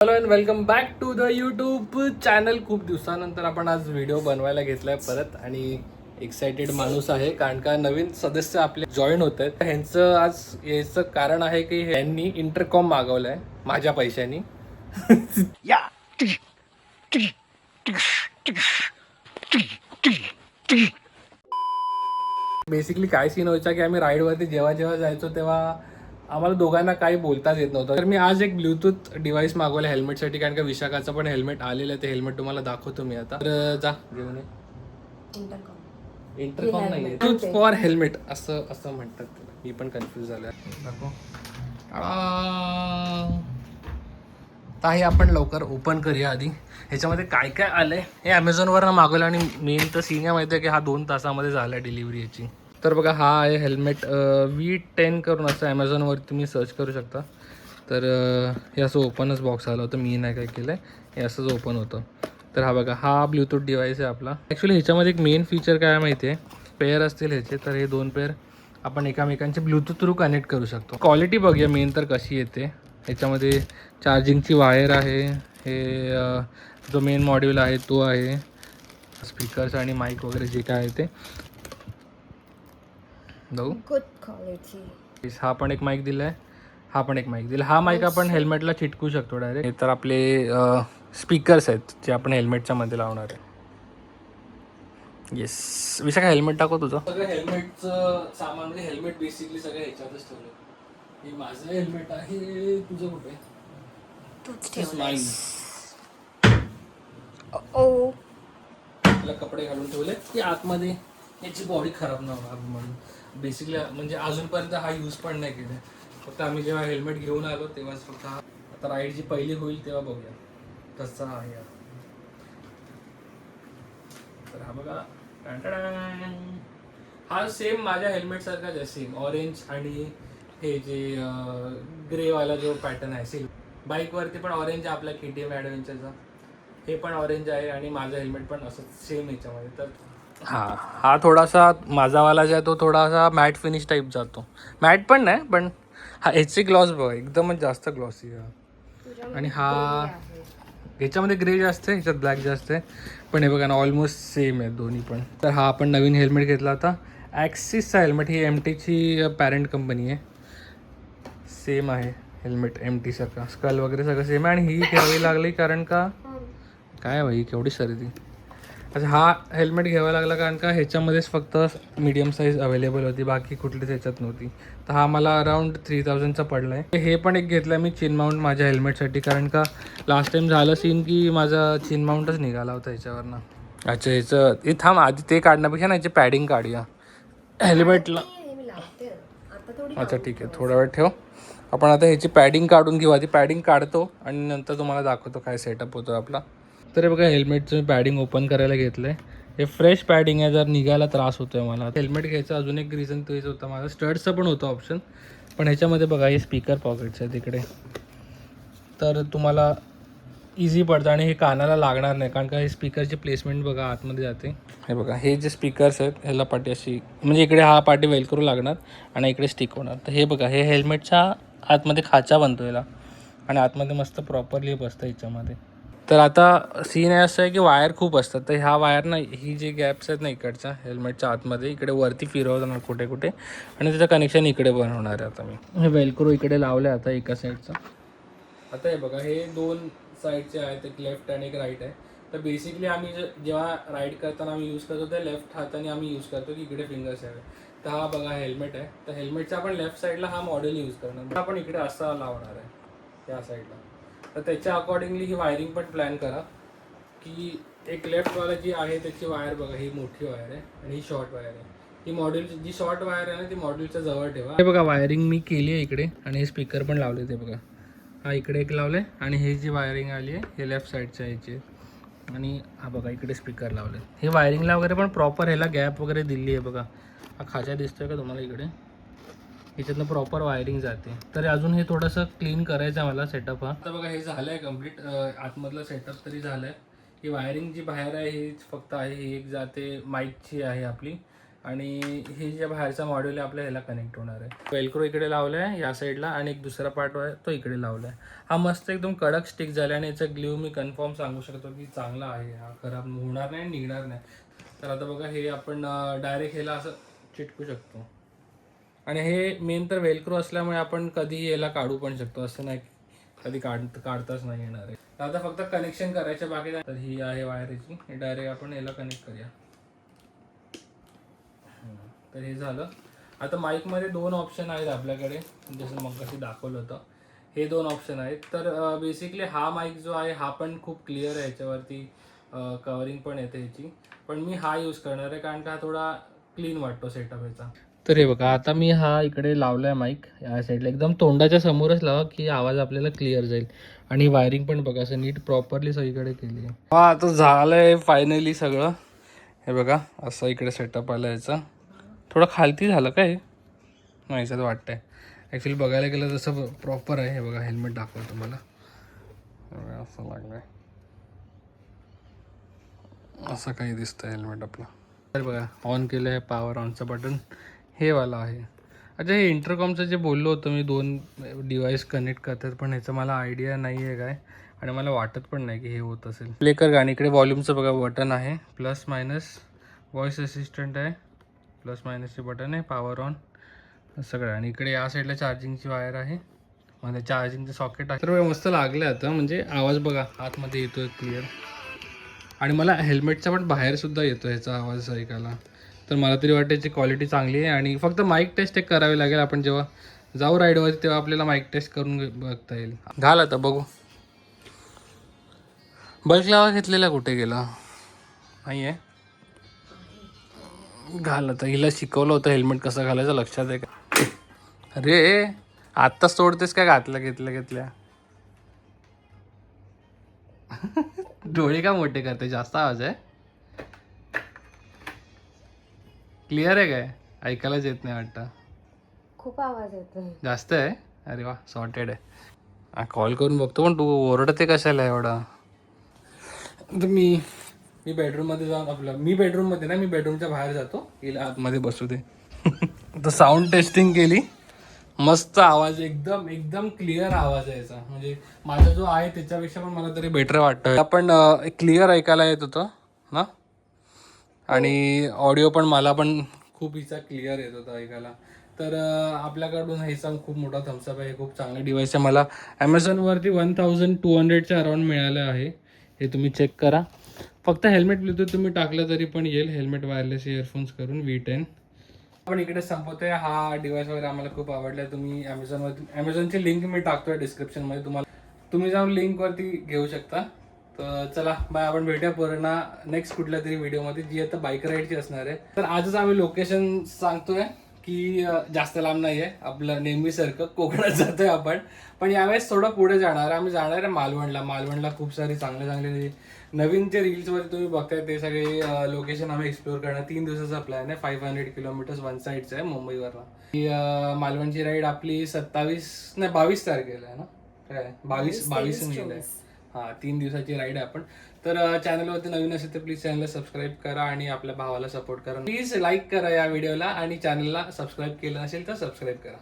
Hello and welcome back to the YouTube channel. खूप दिवसानंतर आपण आज व्हिडिओ बनवायला घेतलाय परत आणि एक्साइटेड माणूस आहे कारण का नवीन सदस्य आपले जॉईन होत आहेत. ह्यांचं आज याचं कारण आहे की ह्यांनी इंटरकॉम मागवलाय माझ्या पैशानी. बेसिकली काय सीन व्हायचा की आम्ही राईडवरती जेव्हा जायचो तेव्हा आम्हाला दोघांना काही बोलताच येत नव्हतं. तर मी आज एक ब्लूटूथ डिव्हाइस मागवलं हेल्मेटसाठी कारण का विशाखाचं पण हेल्मेट आलेलं आहे. ते हेल्मेट तुम्हाला दाखवतो मी आता. तर जा घेऊन ये. इंटरकॉम नाही ब्लूटूथ फॉर हेल्मेट असं असं म्हणतात त्याला. मी पण कन्फ्यूज झालोय. दाखव. हे आपण लवकर ओपन करूया. आधी ह्याच्यामध्ये काय काय आलंय हे ॲमेझॉनवरनं मागवलं आणि मेन तर सीन माहिती आहे की हा 2 तासामध्ये झाला डिलिव्हरी याची. तर बघा हा आहे हेल्मेट V10 करून असं ॲमेझॉनवरती तुम्ही सर्च करू शकता. तर हे असं ओपनच बॉक्स आलं होतं. मी नाही काय केलं आहे, हे असंच ओपन होतं. तर हा बघा हा ब्लूटूथ डिव्हाइस आहे आपला. ॲक्च्युली ह्याच्यामध्ये एक मेन फीचर काय माहिती आहे, पेअर असतील ह्याचे तर हे 2 पेअर आपण एकामेकांचे ब्लूटूथ थ्रू कनेक्ट करू शकतो. क्वालिटी बघूया मेन तर कशी येते. ह्याच्यामध्ये चार्जिंगची वायर आहे, हे जो मेन मॉड्यूल आहे तो आहे, स्पीकर्स आणि माईक वगैरे जे काय आहे ते बघू. Good quality. हा पण एक माईक दिला आहे, हा पण एक माईक दिला. हा माईक आपण हेल्मेटला चिटकू शकतो डायरेक्ट. हे तर आपले स्पीकर्स आहेत जे आपण हेल्मेटच्या मध्ये लावणार आहे. येस विषय काय हेल्मेट टाकू तुझं. सगळं हेल्मेटचं सामान म्हणजे हेल्मेट बेसिकली सगळं ह्याच्यातच ठेवलं. हे माझं हेल्मेट आहे, तुझं कुठे? तूच ठेवलंयस. ओ त्याला कपडे घालून ठेवले की आतमध्ये याची बॉडी खराब नाही होणार म्हणून. बेसिकली म्हणजे अजूनपर्यंत हा यूज पण नाही केला. फक्त आम्ही जेव्हा हेल्मेट घेऊन आलो तेव्हाच फक्त हा. आता राईड जी पहिली होईल तेव्हा बघूया तसा आहे. तर हा बघा हा सेम माझ्या हेल्मेट सारखाच आहे. सेम ऑरेंज आणि हे जे ग्रेवाला जो पॅटर्न आहे सेम. बाईकवरती पण ऑरेंज आहे आपला KTM ॲडव्हेंचरचा, हे पण ऑरेंज आहे आणि माझं हेल्मेट पण असं सेम ह्याच्यामध्ये. तर हा थोडासा माझावाला जो आहे तो थोडासा मॅट फिनिश टाईप जातो. मॅट पण नाही पण हा ह्याची ग्लॉस बघा एकदमच जास्त ग्लॉसी आहे. आणि हा ह्याच्यामध्ये ग्रे जास्त आहे, ह्याच्यात ब्लॅक जास्त आहे. पण हे बघा ना ऑलमोस्ट सेम आहे दोन्ही पण. तर हा आपण नवीन हेल्मेट घेतला होता ॲक्सिसचा हेल्मेट. ही MTची पॅरेंट कंपनी आहे. सेम आहे हेल्मेट MT सारखा, स्कल वगैरे सगळं सेम आहे. आणि ही घ्यावी लागली कारण का काय भाई केवढी सर्दी. अच्छा हा हेल्मेट घ्यावा लागला कारण का ह्याच्यामध्येच फक्त मीडियम साईज अवेलेबल होती, बाकी कुठलीच ह्याच्यात नव्हती. तर हा मला अराउंड 3000चा पडला आहे. हे पण एक घेतलं आहे मी चिन माउंट माझ्या हेल्मेटसाठी कारण का लास्ट टाइम झालं सीन की माझा चिन माउंटच निघाला होता ह्याच्यावरनं. अच्छा ह्याचं हे थांब आधी ते काढण्यापेक्षा ना ह्याची पॅडिंग काढूया हेल्मेटला. अच्छा ठीक आहे थोडा वेळ ठेव. आपण आता ह्याची पॅडिंग काढून घेऊ. आधी पॅडिंग काढतो आणि नंतर तुम्हाला दाखवतो काय सेटअप होतो आपला. तर हे बघा हेल्मेटचं मी पॅडिंग ओपन करायला घेतलं आहे. हे फ्रेश पॅडिंग आहे, जर निघायला त्रास होतो आहे मला. हेल्मेट घ्यायचं अजून एक रिझन तेच होतं माझं. स्टड्सचं पण होतं ऑप्शन, पण ह्याच्यामध्ये बघा हे स्पीकर पॉकेट्स आहे तिकडे, तर तुम्हाला इझी पडतं आणि हे कानाला लागणार नाही कारण का हे स्पीकरची प्लेसमेंट बघा आतमध्ये जाते. हे बघा हे जे स्पीकर्स आहेत ह्याला पाठी अशी म्हणजे इकडे हा पाठी वेल करू लागणार आणि इकडे स्टिक होणार. तर हे बघा हे हेल्मेटच्या आतमध्ये खाचा बनतो याला आणि आतमध्ये मस्त प्रॉपरली बसतं ह्याच्यामध्ये. तर आता सीन असं आहे की वायर खूप असतात. तर ह्या वायर ना ही जी गॅप्स आहेत ना इकडच्या हेल्मेटच्या आतमध्ये इकडे वरती फिरवणार कुठे कुठे आणि त्याचं कनेक्शन इकडे बनवणार आहे. आता मी हे वेलक्रो इकडे लावले आता एका साईडचं. आता हे बघा हे 2 साईडचे आहेत, एक लेफ्ट आणि एक राईट आहे. तर बेसिकली आम्ही जेव्हा राईड करताना आम्ही यूज करतो त्या लेफ्ट हाताने आम्ही यूज करतो की इकडे फिंगर्स यावे. तर हा बघा हेल्मेट आहे, तर हेल्मेटच्या आपण लेफ्ट साईडला हा मॉडेल यूज करणार, आपण इकडे असा लावणार आहे त्या साईडला. तर त्याच्या अकॉर्डिंगली ही वायरिंग पण प्लॅन करा की एक लेफ्टवाला जी आहे त्याची वायर बघा ही मोठी वायर आहे आणि ही शॉर्ट वायर आहे. ही मॉड्यूल जी शॉर्ट वायर आहे ना ती मॉड्यूलच्या जवळ ठेवा. हे बघा वायरिंग मी केली आहे इकडे आणि हे स्पीकर पण लावले. ते बघा हा इकडे एक लावले आणि हे जी वायरिंग आली आहे हे लेफ्ट साईडच्या ह्याची आणि हा बघा इकडे स्पीकर लावले. हे वायरिंगला वगैरे पण प्रॉपर ह्याला गॅप वगैरे दिली आहे बघा. हा खाचा दिसतोय का तुम्हाला इकडे, ह्याच्यातनं प्रॉपर वायरिंग जाते. तर अजून हे थोडंसं क्लीन करायचं आहे मला सेटअप हा. आता बघा हे झालं आहे कम्प्लीट, आतमधलं सेटअप तरी झालं आहे. ही वायरिंग जी बाहेर आहे ही फक्त आहे, ही एक जाते माईकची आहे आपली आणि हे जे बाहेरचा मॉड्यूल आहे आपल्या ह्याला कनेक्ट होणार आहे. वेल्क्रो इकडे लावलं आहे या साईडला आणि एक दुसरा पार्ट आहे तो इकडे लावला आहे. हा मस्त एकदम कडक स्टिक झाला आणि याचा ग्ल्यू मी कन्फर्म सांगू शकतो की चांगला आहे. हा खराब होणार नाही, निघणार नाही. तर आता बघा हे आपण डायरेक्ट ह्याला असं चिटकू शकतो आणि हे मेन तर वेल्क्रो असल्यामुळे आपण कधीही याला काढू पण शकतो, असं नाही कधी काढताच नाही येणार आहे. तर आता फक्त कनेक्शन करायचे बाकी. तर ही आहे वायर याची, हे डायरेक्ट आपण याला कनेक्ट करूया. तर हे झालं. आता माईकमध्ये 2 ऑप्शन आहेत आपल्याकडे, जसं मग कशी दाखवलं होतं. हे 2 ऑप्शन आहेत. तर बेसिकली हा माईक जो आहे हा पण खूप क्लिअर आहे, याच्यावरती कवरिंग पण येते ह्याची. पण मी हा यूज करणार आहे कारण का हा थोडा क्लीन वाटतो सेटअप याचा. तर हे बघा आता मी हा इकडे लावलाय माईक या साईडला, एकदम तोंडाच्या समोरच लावा की आवाज आपल्याला क्लिअर जाईल. आणि वायरिंग पण बघा असं नीट प्रॉपरली सगळीकडे केली आहे. हा आता झालंय फायनली सगळं. हे बघा असं इकडे सेटअप आलं याचा. थोडं खालती झालं काय नाही याच्यात वाटतंय. ॲक्च्युली बघायला गेलं तसं प्रॉपर आहे. हे बघा हेल्मेट दाखवतो तुम्हाला, असं लागलंय, असं काही दिसतंय हेल्मेट आपलं. तर बघा ऑन केलं आहे, पॉवर ऑनचं बटन हे वाला आहे. अच्छा हे इंटरकॉमचं जे बोललो होतं मी 2 डिवाइस कनेक्ट करतात, पण ह्याचं मला आयडिया नाही आहे काय आणि मला वाटत पण नाही की हे होत असेल. प्ले कर गाणी. इकडे व्हॉल्यूमचं बघा बटन आहे, प्लस मायनस व्हॉइस असिस्टंट आहे, प्लस मायनसचे बटन आहे, पॉवर ऑन सगळं. आणि इकडे या साईडला चार्जिंगची वायर आहे, म्हणजे चार्जिंगचं सॉकेट आहे. तर मस्त लागलं आता, म्हणजे आवाज बघा आतमध्ये येतोय क्लिअर. आणि मला हेल्मेटचा पण बाहेरसुद्धा येतो ह्याचा आवाज ऐकायला. तर मला तरी वाटतं याची क्वालिटी चांगली आहे. आणि फक्त माईक टेस्ट एक करावी लागेल. आपण जेव्हा जाऊ राईडवरती तेव्हा आपल्याला माईक टेस्ट करून बघता येईल. घाल आता बघू. बल्क लावा घेतलेला कुठे गेला नाही आहे. घाल आता. हिला शिकवलं होतं हेल्मेट कसं घालायचं, लक्षात आहे का? अरे आत्ताच तोडतेस काय घेतल्या डोळे का मोठे करते? जास्त आवाज आहे? क्लिअर आहे काय? ऐकायलाच येत नाही वाटतं. खूप आवाज येतो. जास्त आहे? अरे वा, सॉर्टेड आहे. कॉल करून बघतो. पण तू ओरडते कशाला एवढा? तर मी बेडरूममध्ये जाऊन मी बेडरूमच्या बाहेर जातो, हिला आतमध्ये बसू दे. तर साऊंड टेस्टिंग केली, मस्त आवाज, एकदम एकदम क्लिअर आवाज आहे याचा. म्हणजे माझा जो आहे त्याच्यापेक्षा पण मला तरी बेटर वाटतं. आपण क्लिअर ऐकायला येत होतं ना, आणि ऑडिओ पण मला पण खूप हिचा क्लिअर येत होता ऐकायला. तर आपल्याकडून ह्याचा खूप मोठा थम्सअप आहे. खूप चांगलं डिवाइस आहे. मला ॲमेझॉनवरती 1200च्या अराउंड मिळालं आहे. हे तुम्ही चेक करा. फक्त हेल्मेट ब्लूटूथ तुम्ही टाकलं तरी पण येईल. हेल्मेट वायरलेस इयरफोन्स करून V10. आपण इकडे संपवतोय. हा डिवाइस वगैरे आम्हाला खूप आवडला. तुम्ही ॲमेझॉनची लिंक मी टाकतोय डिस्क्रिप्शनमध्ये, तुम्ही जाऊन लिंकवरती घेऊ शकता. तर चला बाय. आपण भेटूया पूर्ण नेक्स्ट कुठल्या तरी व्हिडिओमध्ये, जी आता बाईक राईडची असणार आहे. तर आजच आम्ही लोकेशन सांगतोय की जास्त लांब नाही आहे, आपलं नेहमीसारखं कोकणात जातोय आपण. पण यावेळेस थोडं पुढे जाणार. आम्ही जाणार आहे मालवणला. खूप सारी चांगले नवीन जे रील्सवरती तुम्ही बघताय ते सगळे लोकेशन आम्ही एक्सप्लोअर करणार. 3 दिवसाचा प्लॅन आहे. 500 किलोमीटर्स वन साईडचं आहे मुंबईवरनं. मालवणची राईड आपली 22 तारखेला आहे ना, काय 22 गेलं. हां, 3 दिवसाची राईड आहे आपण. तर चॅनलवरती नवीन असेल तर प्लीज चॅनलला सबस्क्राईब करा आणि आपल्या भावाला सपोर्ट करा. प्लीज लाईक करा या व्हिडिओला आणि चॅनलला सबस्क्राईब केलं नसेल तर सबस्क्राईब करा.